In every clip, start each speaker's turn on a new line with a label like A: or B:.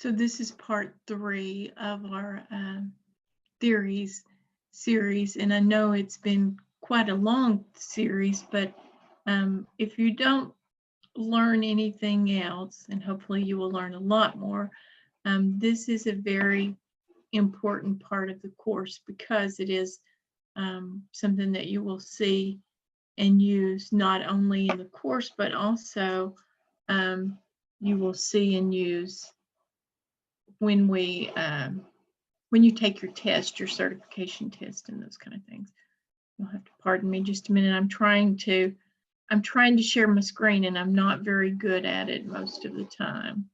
A: So this is part 3 of our theories series, and I know it's been quite a long series, but if you don't learn anything else, and hopefully you will learn a lot more, this is a very important part of the course because it is something that you will see and use not only in the course, but also you will see and use when you take your test, your certification test, and those kind of things. You'll have to pardon me just a minute. I'm trying to share my screen, and I'm not very good at it most of the time.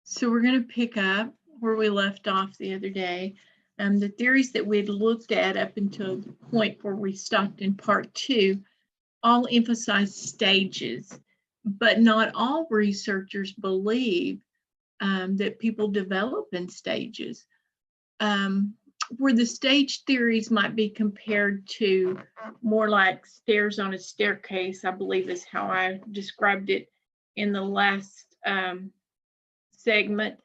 A: So we're going to pick up where we left off the other day. The theories that we had looked at up until the point where we stopped in part 2 all emphasize stages, but not all researchers believe that people develop in stages. Where the stage theories might be compared to more like stairs on a staircase, I believe is how I described it in the last segment.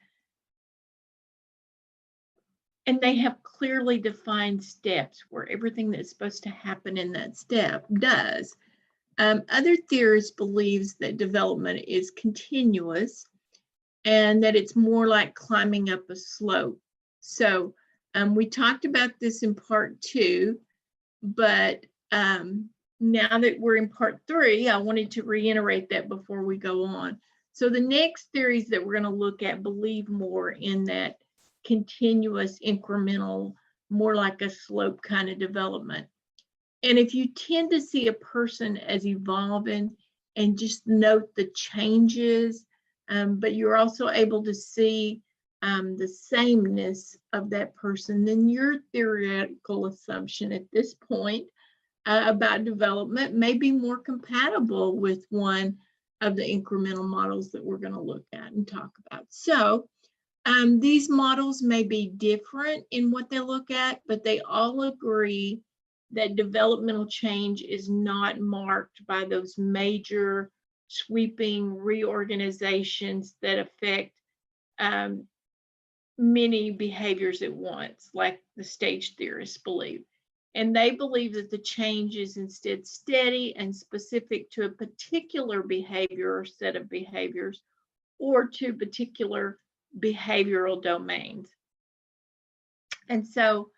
A: And they have clearly defined steps where everything that's supposed to happen in that step does. Other theorists believe that development is continuous and that it's more like climbing up a slope. So we talked about this in part 2, but now that we're in part 3, I wanted to reiterate that before we go on. So the next theories that we're going to look at believe more in that continuous, incremental, more like a slope kind of development. And if you tend to see a person as evolving and just note the changes, but you're also able to see the sameness of that person, then your theoretical assumption at this point about development may be more compatible with one of the incremental models that we're going to look at and talk about. So these models may be different in what they look at, but they all agree that developmental change is not marked by those major sweeping reorganizations that affect many behaviors at once, like the stage theorists believe. And they believe that the change is instead steady and specific to a particular behavior or set of behaviors or to particular behavioral domains. And so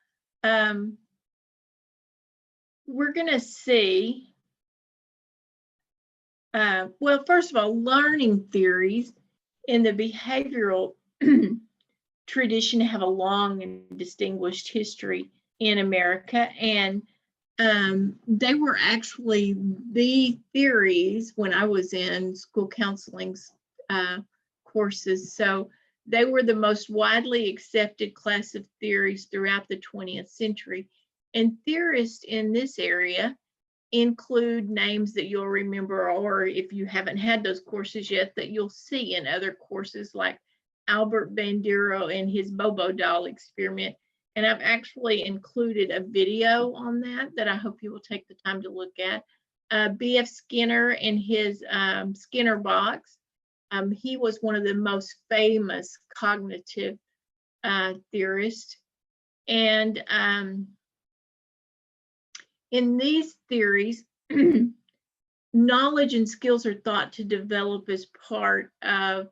A: we're going to see, well, first of all, learning theories in the behavioral tradition have a long and distinguished history in America. And they were actually the theories when I was in school counseling courses. So they were the most widely accepted class of theories throughout the 20th century. And theorists in this area include names that you'll remember, or if you haven't had those courses yet, that you'll see in other courses like Albert Bandura and his Bobo doll experiment. And I've actually included a video on that I hope you will take the time to look at. B.F. Skinner and his Skinner box. He was one of the most famous cognitive theorists. And in these theories, knowledge and skills are thought to develop as part of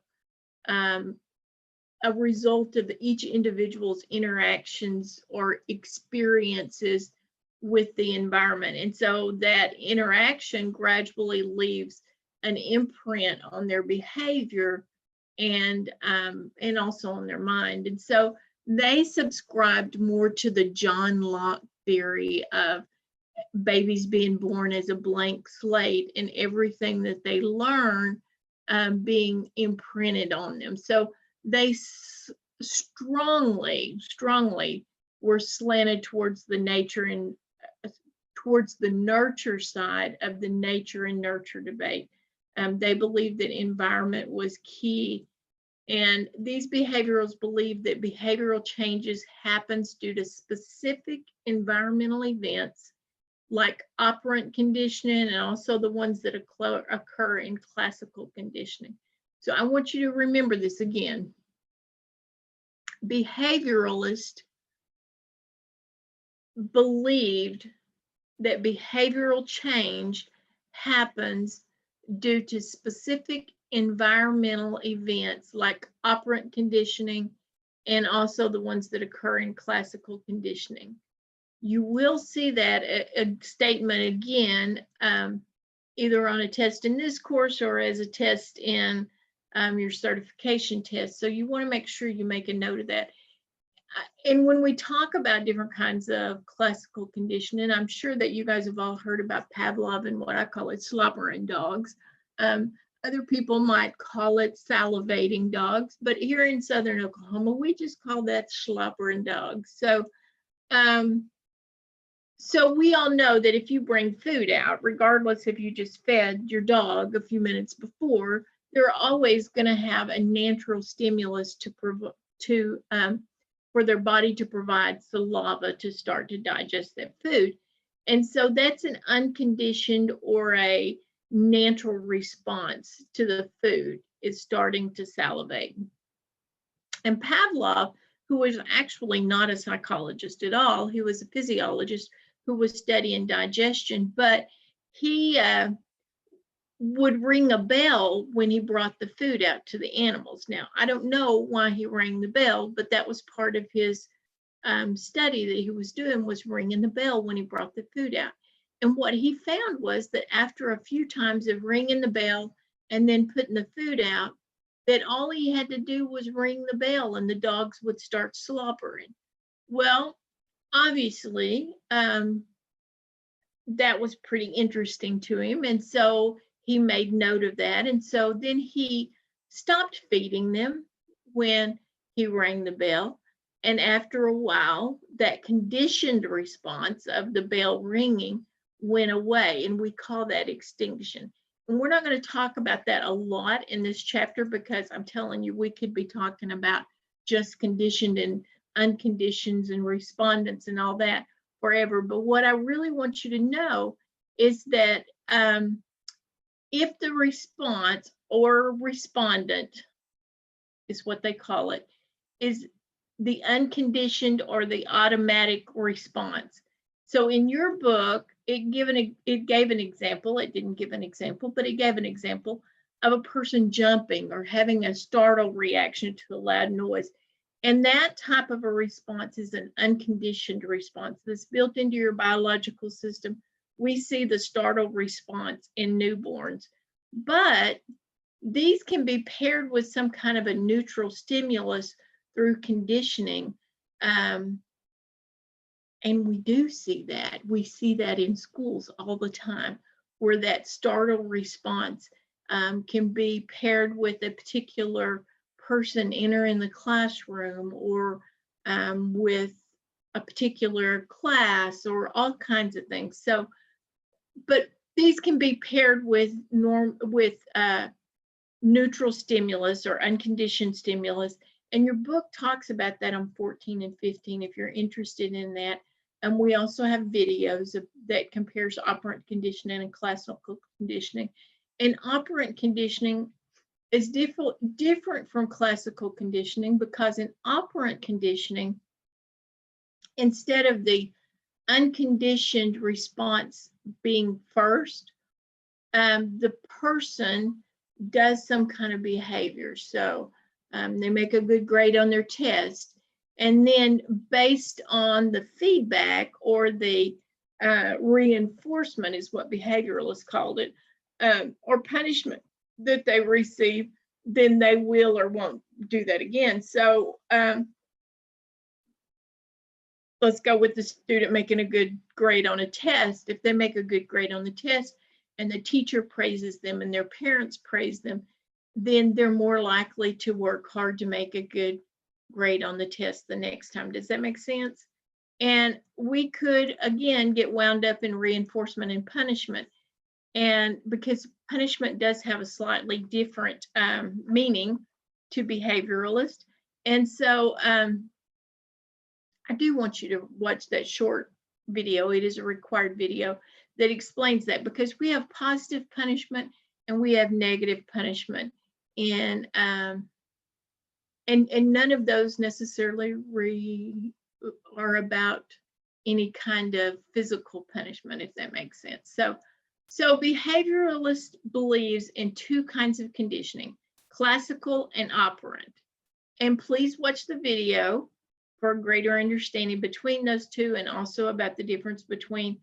A: a result of each individual's interactions or experiences with the environment. And so that interaction gradually leaves an imprint on their behavior and also on their mind. And so they subscribed more to the John Locke theory of babies being born as a blank slate and everything that they learn being imprinted on them. So they strongly were slanted towards the nature and towards the nurture side of the nature and nurture debate. They believed that environment was key And these behaviorals believe that behavioral changes happens due to specific environmental events like operant conditioning and also the ones that occur in classical conditioning. So I want you to remember this again. Behavioralists believed that behavioral change happens due to specific environmental events like operant conditioning and also the ones that occur in classical conditioning. You will see that a statement again, either on a test in this course or as a test in your certification test. So you want to make sure you make a note of that. And when we talk about different kinds of classical conditioning, I'm sure that you guys have all heard about Pavlov and what I call it slobbering dogs. Other people might call it salivating dogs, but here in Southern Oklahoma, we just call that slobbering dogs. So, so we all know that if you bring food out, regardless if you just fed your dog a few minutes before, they're always going to have a natural stimulus for their body to provide saliva to start to digest that food. And so that's an unconditioned or a natural response to the food, is starting to salivate. And Pavlov, who was actually not a psychologist at all, he was a physiologist who was studying digestion, but he would ring a bell when he brought the food out to the animals. Now, I don't know why he rang the bell, but that was part of his study that he was doing, was ringing the bell when he brought the food out. And what he found was that after a few times of ringing the bell and then putting the food out, that all he had to do was ring the bell and the dogs would start slobbering. Well, obviously, that was pretty interesting to him. And so he made note of that. And so then he stopped feeding them when he rang the bell. And after a while, that conditioned response of the bell ringing went away. And we call that extinction. And we're not going to talk about that a lot in this chapter, because I'm telling you, we could be talking about just conditioned and unconditioned and respondents and all that forever. But what I really want you to know is that if the response or respondent is what they call it, is the unconditioned or the automatic response. So in your book, it gave an example. It didn't give an example, but it gave an example of a person jumping or having a startle reaction to a loud noise. And that type of a response is an unconditioned response that's built into your biological system. We see the startle response in newborns, but these can be paired with some kind of a neutral stimulus through conditioning. And we do see that. We see that in schools all the time, where that startle response can be paired with a particular person entering the classroom, or with a particular class, or all kinds of things. So, but these can be paired with neutral stimulus or unconditioned stimulus. And your book talks about that on 14 and 15 if you're interested in that. And we also have videos that compares operant conditioning and classical conditioning. And operant conditioning is different from classical conditioning, because in operant conditioning, instead of the unconditioned response being first, the person does some kind of behavior. So they make a good grade on their test, and then based on the feedback or the reinforcement, is what behavioralists called it, or punishment that they receive, then they will or won't do that again. So let's go with the student making a good grade on a test. If they make a good grade on the test and the teacher praises them and their parents praise them, then they're more likely to work hard to make a good grade on the test the next time. Does that make sense? And we could, again, get wound up in reinforcement and punishment. And because punishment does have a slightly different meaning, to behavioralists. And so I do want you to watch that short video. It is a required video that explains that, because we have positive punishment and we have negative punishment. And none of those necessarily are about any kind of physical punishment, if that makes sense. So behavioralist believes in two kinds of conditioning, classical and operant. And please watch the video for a greater understanding between those two, and also about the difference between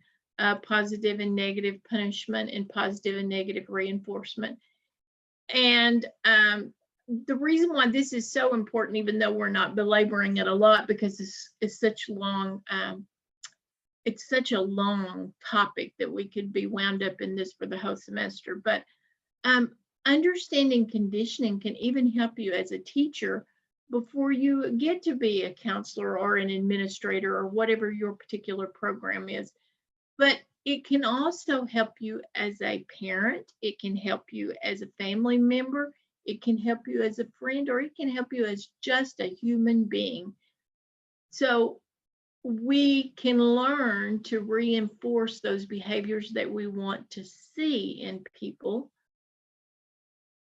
A: positive and negative punishment and positive and negative reinforcement. And the reason why this is so important, even though we're not belaboring it a lot, because it's such a long topic that we could be wound up in this for the whole semester. But understanding conditioning can even help you as a teacher before you get to be a counselor or an administrator or whatever your particular program is. But it can also help you as a parent. It can help you as a family member. It can help you as a friend, or it can help you as just a human being. So we can learn to reinforce those behaviors that we want to see in people,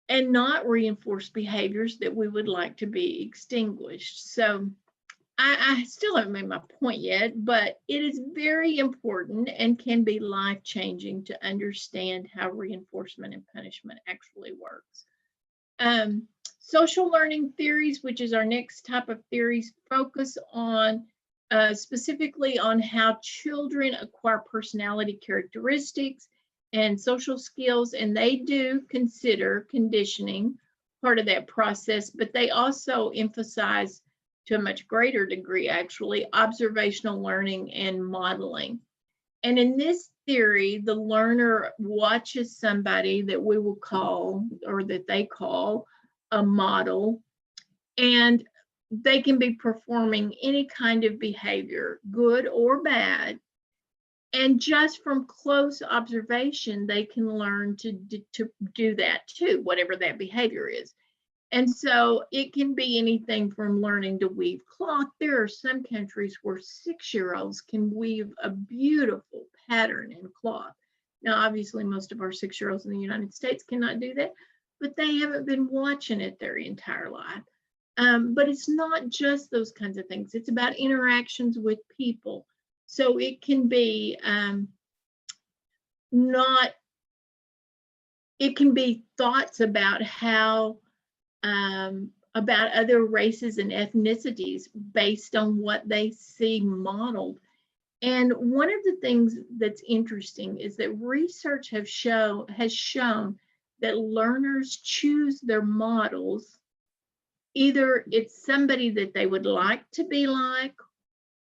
A: and not reinforce behaviors that we would like to be extinguished. So I still haven't made my point yet, but it is very important and can be life-changing to understand how reinforcement and punishment actually works. Social learning theories, which is our next type of theories, focus on specifically on how children acquire personality characteristics and social skills, and they do consider conditioning part of that process, but they also emphasize, to a much greater degree actually, observational learning and modeling. And in this theory, the learner watches somebody that we will call, or that they call, a model, and they can be performing any kind of behavior, good or bad. And just from close observation, they can learn to do that too, whatever that behavior is. And so it can be anything from learning to weave cloth. There are some countries where 6-year-olds can weave a beautiful pattern in cloth. Now, obviously, most of our 6-year-olds in the United States cannot do that, but they haven't been watching it their entire life. But it's not just those kinds of things. It's about interactions with people. So it can be it can be thoughts about how, about other races and ethnicities based on what they see modeled. And one of the things that's interesting is that research has shown that learners choose their models. Either it's somebody that they would like to be like,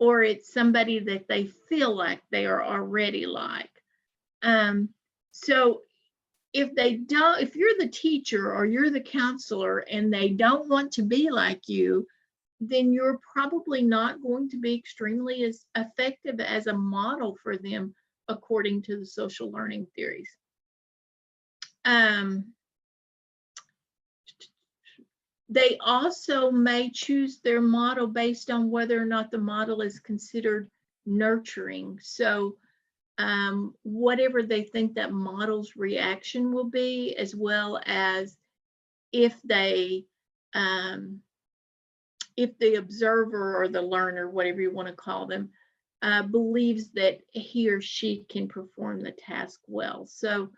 A: or it's somebody that they feel like they are already like. So if you're the teacher or you're the counselor and they don't want to be like you, then you're probably not going to be extremely as effective as a model for them, according to the social learning theories. They also may choose their model based on whether or not the model is considered nurturing. So whatever they think that model's reaction will be, as well as if the observer or the learner, whatever you want to call them, believes that he or she can perform the task well. So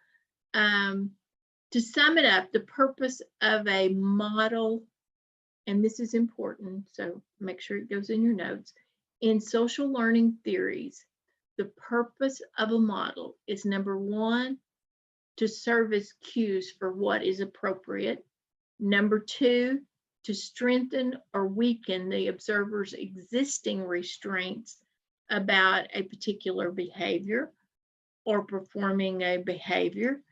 A: to sum it up, the purpose of a model, and this is important, so make sure it goes in your notes, in social learning theories, the purpose of a model is, number one, to serve as cues for what is appropriate. Number two, to strengthen or weaken the observer's existing restraints about a particular behavior or performing a behavior.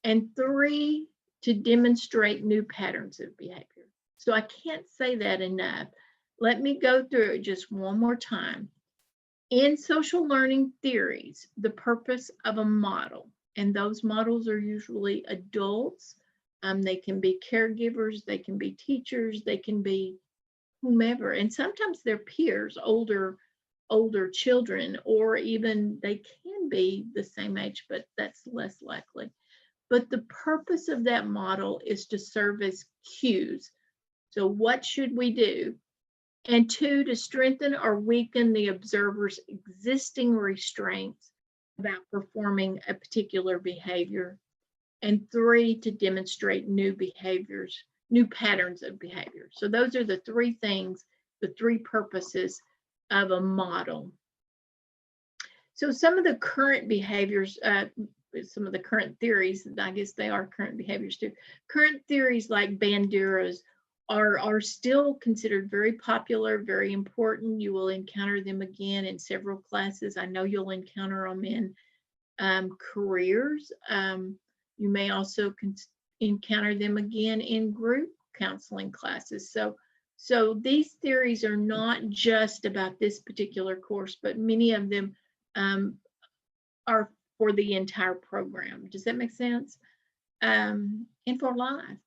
A: And three, to demonstrate new patterns of behavior. So I can't say that enough. Let me go through it just one more time. In social learning theories, the purpose of a model, and those models are usually adults They can be caregivers, they can be teachers, they can be whomever, and sometimes they're peers, older children, or even they can be the same age, but that's less likely. But the purpose of that model is to serve as cues. So what should we do? And two, to strengthen or weaken the observer's existing restraints about performing a particular behavior. And three, to demonstrate new behaviors, new patterns of behavior. So those are the three things, the three purposes of a model. So some of the current behaviors, some of the current theories, I guess they are current behaviors too. Current theories like Bandura's are still considered very popular, very important. You will encounter them again in several classes. I know you'll encounter them in careers. You may also encounter them again in group counseling classes. So these theories are not just about this particular course, but many of them are for the entire program. Does that make sense? And for life.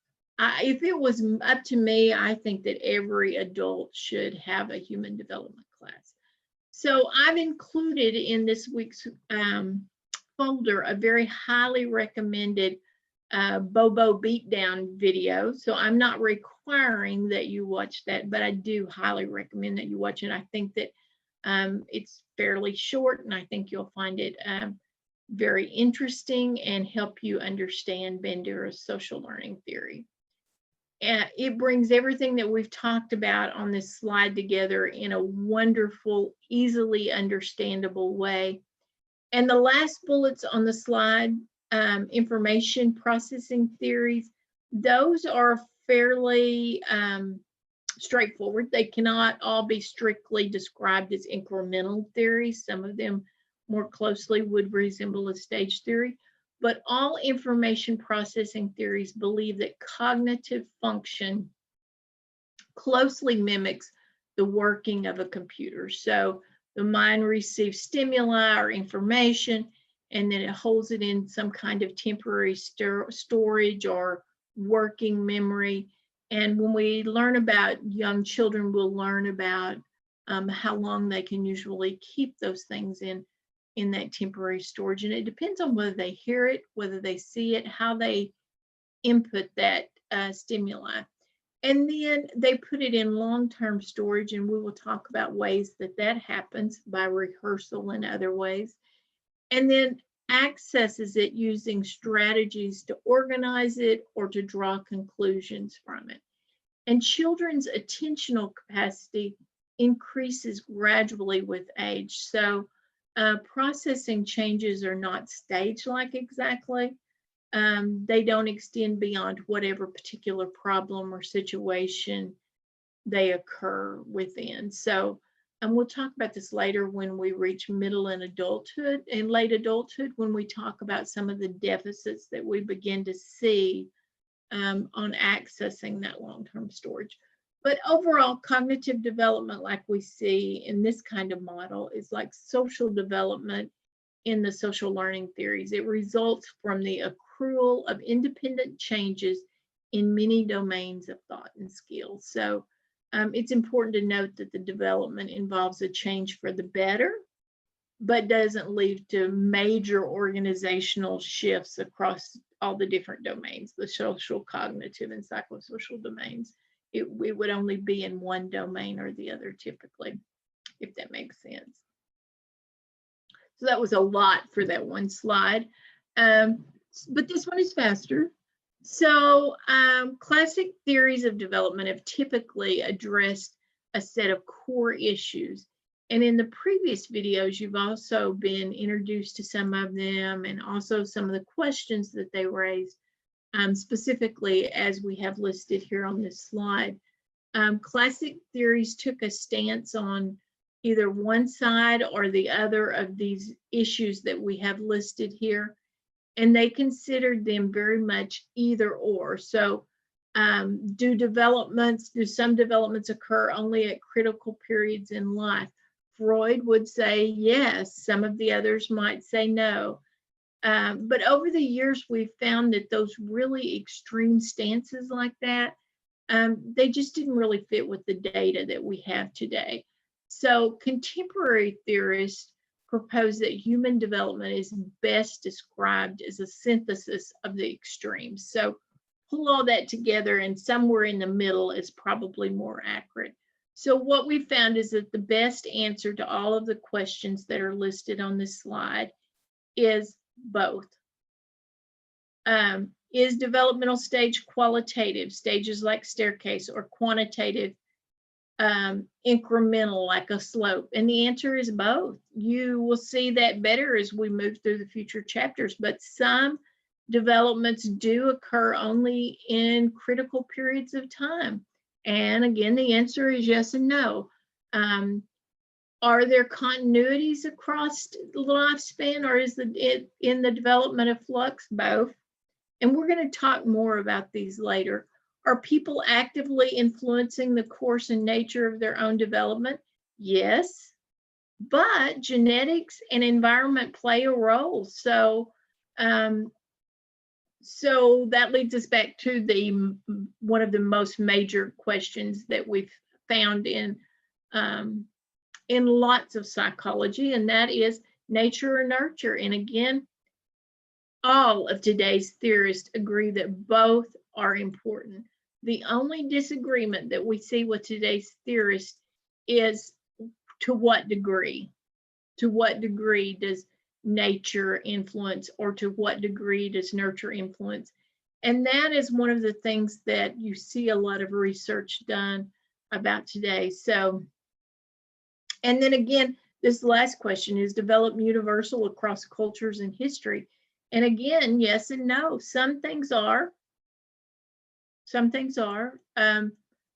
A: If it was up to me, I think that every adult should have a human development class. So I've included in this week's folder a very highly recommended Bobo Beatdown video. So I'm not requiring that you watch that, but I do highly recommend that you watch it. I think that it's fairly short, and I think you'll find it very interesting and help you understand Bandura's social learning theory. It brings everything that we've talked about on this slide together in a wonderful, easily understandable way. And the last bullets on the slide, information processing theories, those are fairly straightforward. They cannot all be strictly described as incremental theories. Some of them more closely would resemble a stage theory. But all information processing theories believe that cognitive function closely mimics the working of a computer. So the mind receives stimuli or information, and then it holds it in some kind of temporary storage or working memory. And when we learn about young children, we'll learn about how long they can usually keep those things in that temporary storage. And it depends on whether they hear it, whether they see it, how they input that stimuli. And then they put it in long-term storage, and we will talk about ways that that happens by rehearsal and other ways. And then accesses it using strategies to organize it or to draw conclusions from it. And children's attentional capacity increases gradually with age. So processing changes are not stage-like exactly. They don't extend beyond whatever particular problem or situation they occur within. So, and we'll talk about this later when we reach middle and adulthood and late adulthood, when we talk about some of the deficits that we begin to see on accessing that long-term storage. But overall, cognitive development, like we see in this kind of model, is like social development in the social learning theories. It results from the accrual of independent changes in many domains of thought and skills. So it's important to note that the development involves a change for the better, but doesn't lead to major organizational shifts across all the different domains, the social, cognitive, and psychosocial domains. It would only be in one domain or the other typically, if that makes sense. So that was a lot for that one slide, but this one is faster. So classic theories of development have typically addressed a set of core issues. And in the previous videos, you've also been introduced to some of them and also some of the questions that they raised, specifically as we have listed here on this slide. Classic theories took a stance on either one side or the other of these issues that we have listed here, and they considered them very much either or. So do some developments occur only at critical periods in life? Freud would say yes, some of the others might say no. But over the years, we've found that those really extreme stances like that, they just didn't really fit with the data that we have today. So contemporary theorists propose that human development is best described as a synthesis of the extremes. So pull all that together, and somewhere in the middle is probably more accurate. So what we found is that the best answer to all of the questions that are listed on this slide is both. Is developmental stage qualitative, stages like staircase, or quantitative, incremental, like a slope? And the answer is both. You will see that better as we move through the future chapters, but some developments do occur only in critical periods of time. And again, the answer is yes and no. Are there continuities across the lifespan, or is it in the development of flux? Both. And we're going to talk more about these later. Are people actively influencing the course and nature of their own development? Yes, but genetics and environment play a role. So that leads us back to one of the most major questions that we've found in lots of psychology, and that is nature or nurture. And again, all of today's theorists agree that both are important. The only disagreement that we see with today's theorists is to what degree? To what degree does nature influence, or to what degree does nurture influence? And that is one of the things that you see a lot of research done about today. So, and then again, this last question is development universal across cultures and history? And again, yes and no. Some things are. Some things are.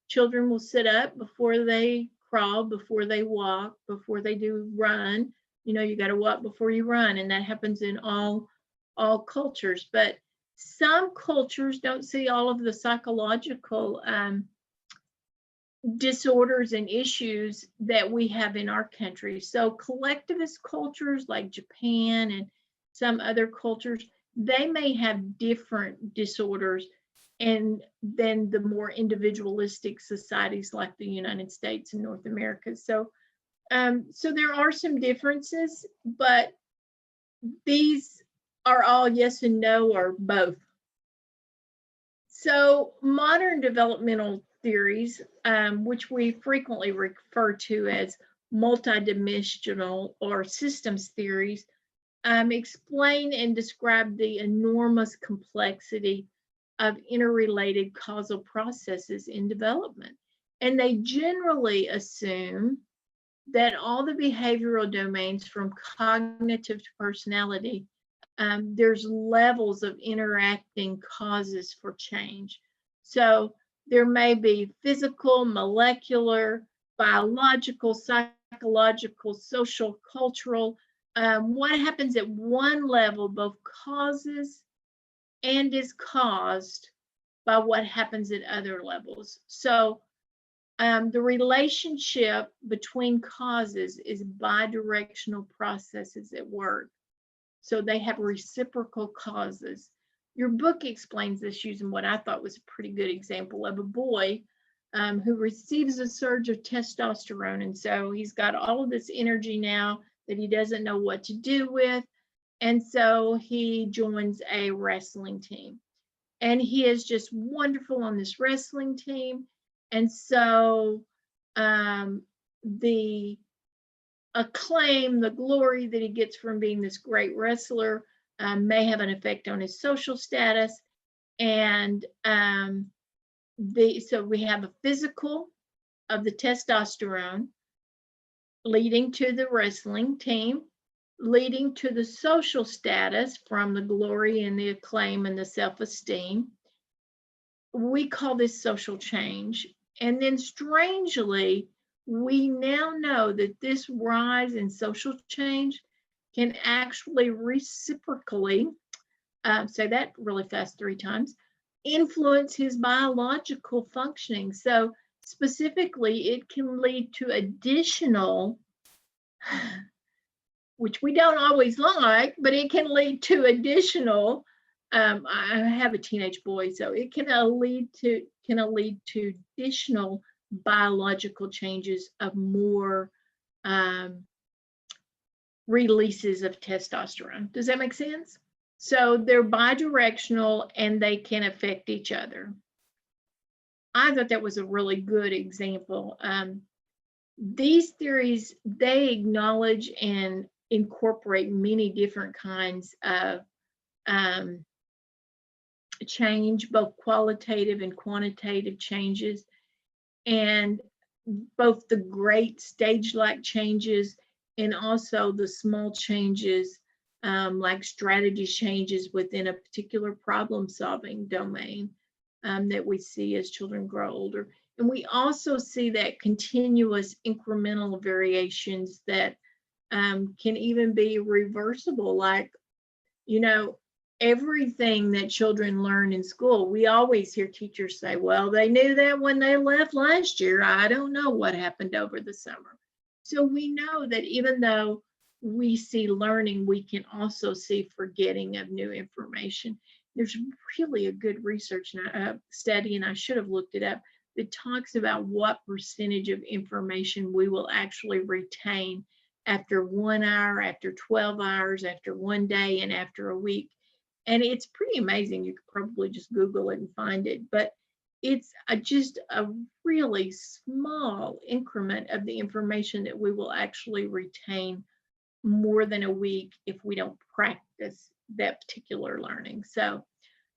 A: Children will sit up before they crawl, before they walk, before they do run. You know, you got to walk before you run, and that happens in all cultures. But some cultures don't see all of the psychological disorders and issues that we have in our country. So collectivist cultures like Japan and some other cultures, they may have different disorders and than the more individualistic societies like the United States and North America. So there are some differences, but these are all yes and no, or both. So modern developmental theories, which we frequently refer to as multidimensional or systems theories, explain and describe the enormous complexity of interrelated causal processes in development. And they generally assume that all the behavioral domains from cognitive to personality, there's levels of interacting causes for change. So there may be physical, molecular, biological, psychological, social, cultural. What happens at one level both causes and is caused by what happens at other levels. So the relationship between causes is bidirectional processes at work. So they have reciprocal causes. Your book explains this using what I thought was a pretty good example of a boy who receives a surge of testosterone. And so he's got all of this energy now that he doesn't know what to do with. And so he joins a wrestling team. And he is just wonderful on this wrestling team. And so the acclaim, the glory that he gets from being this great wrestler may have an effect on his social status. And so we have a physical of the testosterone leading to the wrestling team, leading to the social status from the glory and the acclaim and the self-esteem. We call this social change. And then strangely, we now know that this rise in social change can actually reciprocally, say that really fast 3 times, influence his biological functioning. So specifically, it can lead to additional which we don't always like, but it can lead to additional, I have a teenage boy, so it can lead to additional biological changes of more releases of testosterone. Does that make sense? So they're bidirectional and they can affect each other. I thought that was a really good example. These theories, they acknowledge and incorporate many different kinds of change, both qualitative and quantitative changes, and both the great stage-like changes and also the small changes, like strategy changes within a particular problem-solving domain that we see as children grow older. And we also see that continuous incremental variations that can even be reversible, like, you know, everything that children learn in school. We always hear teachers say, well, they knew that when they left last year. I don't know what happened over the summer. So we know that even though we see learning, we can also see forgetting of new information. There's really a good research study, and I should have looked it up, that talks about what percentage of information we will actually retain after 1 hour, after 12 hours, after 1 day, and after a week. And it's pretty amazing. You could probably just Google it and find it, but it's just a really small increment of the information that we will actually retain more than a week if we don't practice that particular learning. So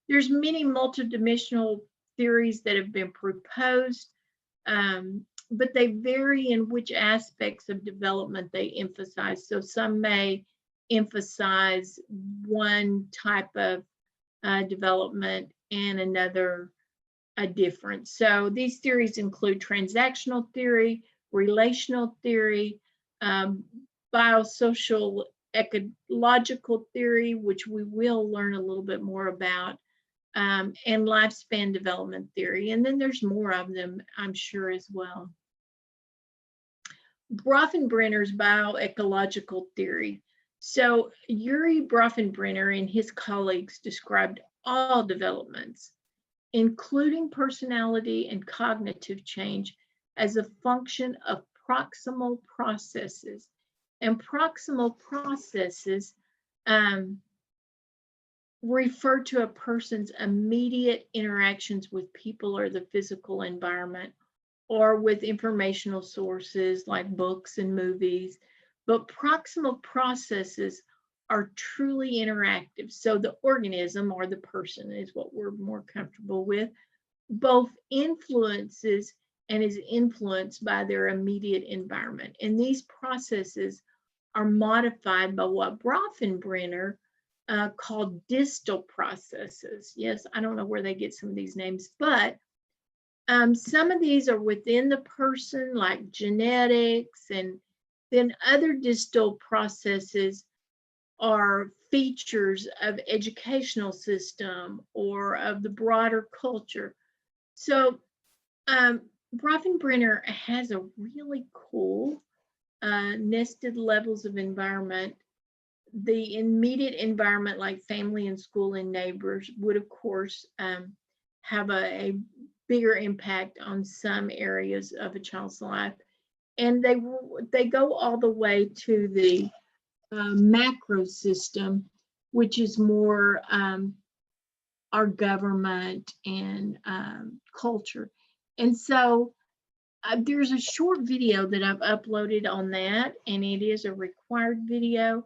A: there's many multidimensional theories that have been proposed, but they vary in which aspects of development they emphasize. So some may emphasize one type of development and another a different. So these theories include transactional theory, relational theory, biosocial ecological theory, which we will learn a little bit more about, and lifespan development theory. And then there's more of them, I'm sure, as well. Bronfenbrenner's bioecological theory. So Urie Bronfenbrenner and his colleagues described all developments, including personality and cognitive change, as a function of proximal processes. And proximal processes refer to a person's immediate interactions with people or the physical environment, or with informational sources like books and movies. But proximal processes are truly interactive. So the organism, or the person is what we're more comfortable with, both influences and is influenced by their immediate environment. And these processes are modified by what Bronfenbrenner called distal processes. Yes, I don't know where they get some of these names, but some of these are within the person, like genetics, and then other distal processes are features of educational system or of the broader culture. So Bronfenbrenner has a really cool nested levels of environment. The immediate environment, like family and school and neighbors, would of course have a bigger impact on some areas of a child's life. And they go all the way to the macro system, which is more our government and culture. And so there's a short video that I've uploaded on that, and it is a required video.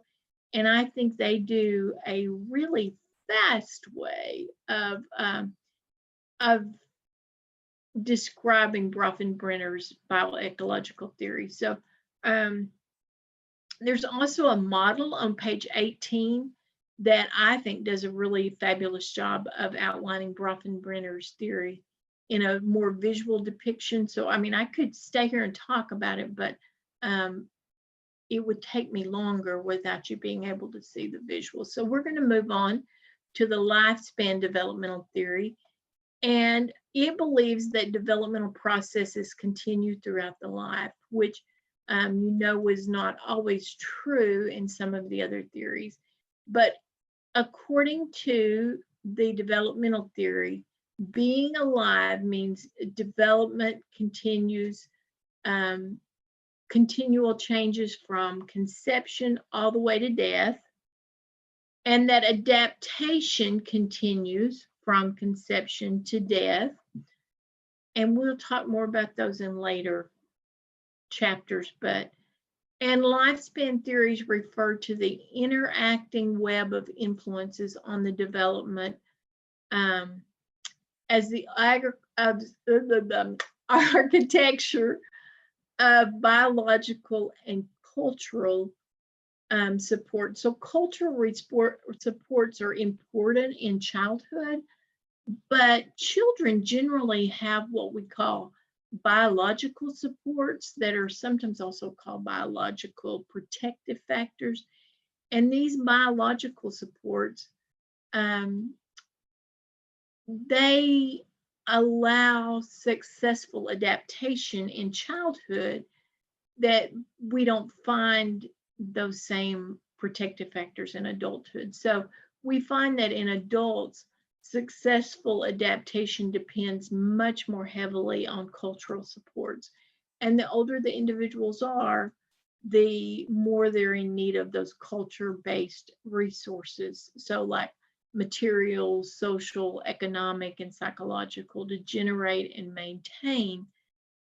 A: And I think they do a really fast way of describing Bronfenbrenner's bioecological theory. So there's also a model on page 18 that I think does a really fabulous job of outlining Bronfenbrenner's theory in a more visual depiction. So, I mean, I could stay here and talk about it, but it would take me longer without you being able to see the visual. So we're going to move on to the lifespan developmental theory. And it believes that developmental processes continue throughout the life, which was not always true in some of the other theories. But according to the developmental theory, being alive means development continues, continual changes from conception all the way to death, and that adaptation continues from conception to death. And we'll talk more about those in later chapters, and lifespan theories refer to the interacting web of influences on the development as the architecture of biological and cultural support. So cultural supports are important in childhood, but children generally have what we call biological supports that are sometimes also called biological protective factors. And these biological supports, they allow successful adaptation in childhood that we don't find those same protective factors in adulthood. So we find that in adults, successful adaptation depends much more heavily on cultural supports. And the older the individuals are, the more they're in need of those culture-based resources. So like materials, social, economic, and psychological to generate and maintain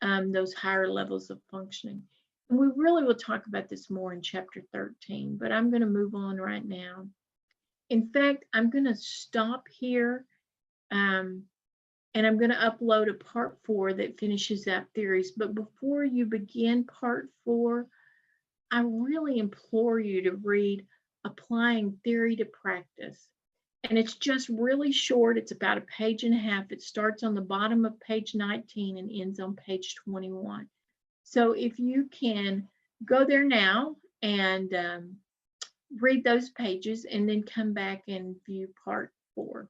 A: those higher levels of functioning. And we really will talk about this more in chapter 13, but I'm going to move on right now. In fact, I'm going to stop here and I'm going to upload a part 4 that finishes out theories. But before you begin part 4, I really implore you to read Applying Theory to Practice. And it's just really short. It's about a page and a half. It starts on the bottom of page 19 and ends on page 21. So if you can go there now and read those pages and then come back and view part 4.